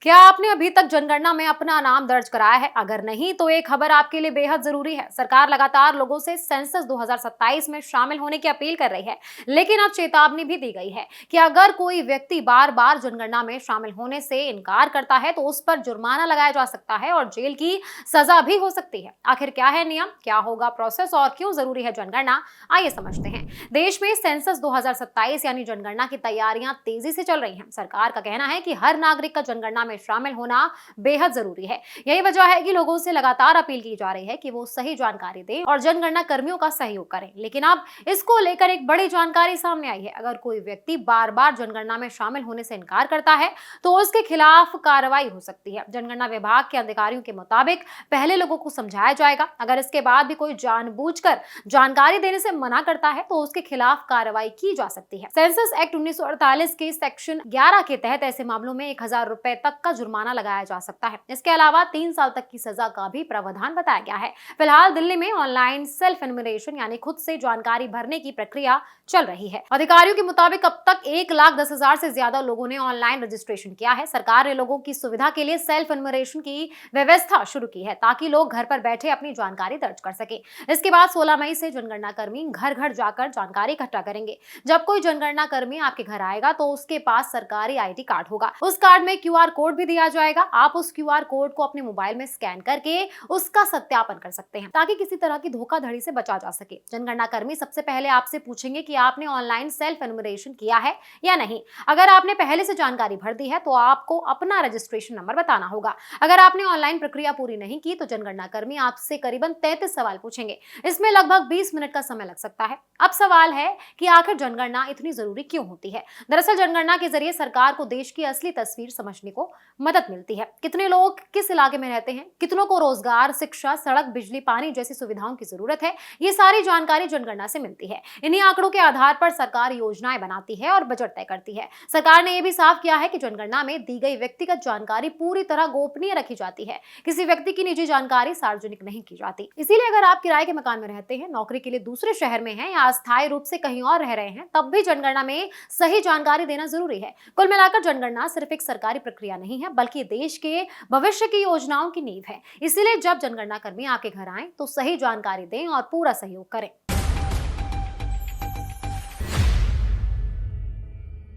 क्या आपने अभी तक जनगणना में अपना नाम दर्ज कराया है? अगर नहीं तो ये खबर आपके लिए बेहद जरूरी है। सरकार लगातार लोगों से सेंसस 2027 में शामिल होने की अपील कर रही है, लेकिन अब चेतावनी भी दी गई है कि अगर कोई व्यक्ति बार बार जनगणना में शामिल होने से इनकार करता है तो उस पर जुर्माना लगाया जा सकता है और जेल की सजा भी हो सकती है। आखिर क्या है नियम, क्या होगा प्रोसेस और क्यों जरूरी है जनगणना, आइए समझते हैं। देश में सेंसस 2027 यानी जनगणना की तैयारियां तेजी से चल रही हैं। सरकार का कहना है कि हर नागरिक का जनगणना में शामिल होना बेहद जरूरी है। यही वजह है कि लोगों से लगातार अपील की जा रही है कि वो सही जानकारी दें और जनगणना कर्मियों का सहयोग करें। लेकिन अब इसको लेकर एक बड़ी जानकारी सामने आई है। अगर कोई व्यक्ति बार बार जनगणना में शामिल होने से इनकार करता है तो उसके खिलाफ कार्रवाई हो सकती है। जनगणना विभाग के अधिकारियों के मुताबिक पहले लोगों को समझाया जाएगा। अगर इसके बाद भी कोई जानबूझकर जानकारी देने से मना करता है तो उसके खिलाफ कार्रवाई की जा सकती है। सेंसस एक्ट 1948 के सेक्शन 11 के तहत ऐसे मामलों में 1000 रुपए तक का जुर्माना लगाया जा सकता है। इसके अलावा 3 साल तक की सजा का भी प्रावधान बताया गया है। फिलहाल दिल्ली में ऑनलाइन सेल्फ एन्यूमरेशन यानी खुद से जानकारी भरने की प्रक्रिया चल रही है। अधिकारियों के मुताबिक अब तक 1,10,000 से ज्यादा लोगों ने ऑनलाइन रजिस्ट्रेशन किया है। सरकार ने लोगों की सुविधा के लिए सेल्फ एन्यूमरेशन की व्यवस्था शुरू की है ताकि लोग घर पर बैठे अपनी जानकारी दर्ज कर सके। इसके बाद 16 मई से जनगणना कर्मी घर घर जाकर जानकारी इकट्ठा करेंगे। जब कोई जनगणना कर्मी आपके घर आएगा तो उसके पास सरकारी आईडी कार्ड होगा। उस कार्ड में क्यूआर कोड भी दिया जाएगा। आप उस क्यूआर कोड को अपने मोबाइल में स्कैन करके उसका सत्यापन कर सकते हैं ताकि किसी तरह की धोखाधड़ी से बचा जा सके। जनगणना कर्मी सबसे पहले आपसे पूछेंगे कि आपने ऑनलाइन सेल्फ एन्यूमरेशन किया है या नहीं। अगर आपने पहले से जानकारी भर दी है तो आपको अपना रजिस्ट्रेशन नंबर बताना होगा। अगर आपने ऑनलाइन प्रक्रिया पूरी नहीं की तो जनगणना कर्मी आपसे करीबन 33 सवाल पूछेंगे। इसमें लगभग 20 मिनट का समय लग सकता है। अब सवाल है कि आखिर जनगणना इतनी जरूरी क्यों होती है? दरअसल जनगणना के जरिए सरकार को देश की असली तस्वीर समझने को मदद मिलती है। कितने लोग किस इलाके में रहते हैं, कितनों को रोजगार, शिक्षा, सड़क, बिजली, पानी जैसी सुविधाओं की जरूरत है, ये सारी जानकारी जनगणना से मिलती है। इन्हीं आंकड़ों के आधार पर सरकार योजनाएं बनाती है और बजट तय करती है। सरकार ने यह भी साफ किया है कि जनगणना में दी गई व्यक्तिगत जानकारी पूरी तरह गोपनीय रखी जाती है। किसी व्यक्ति की निजी जानकारी सार्वजनिक नहीं की जाती। इसीलिए अगर आप किराए के मकान में रहते हैं, नौकरी के लिए दूसरे शहर में हैं या अस्थायी रूप से कहीं और रह रहे हैं, तब भी जनगणना में सही जानकारी देना जरूरी है। कुल मिलाकर जनगणना सिर्फ एक सरकारी प्रक्रिया नहीं है बल्कि देश के भविष्य की योजनाओं की नींव है। इसीलिए जब जनगणना कर्मी आपके घर आए तो सही जानकारी दें और पूरा सहयोग करें।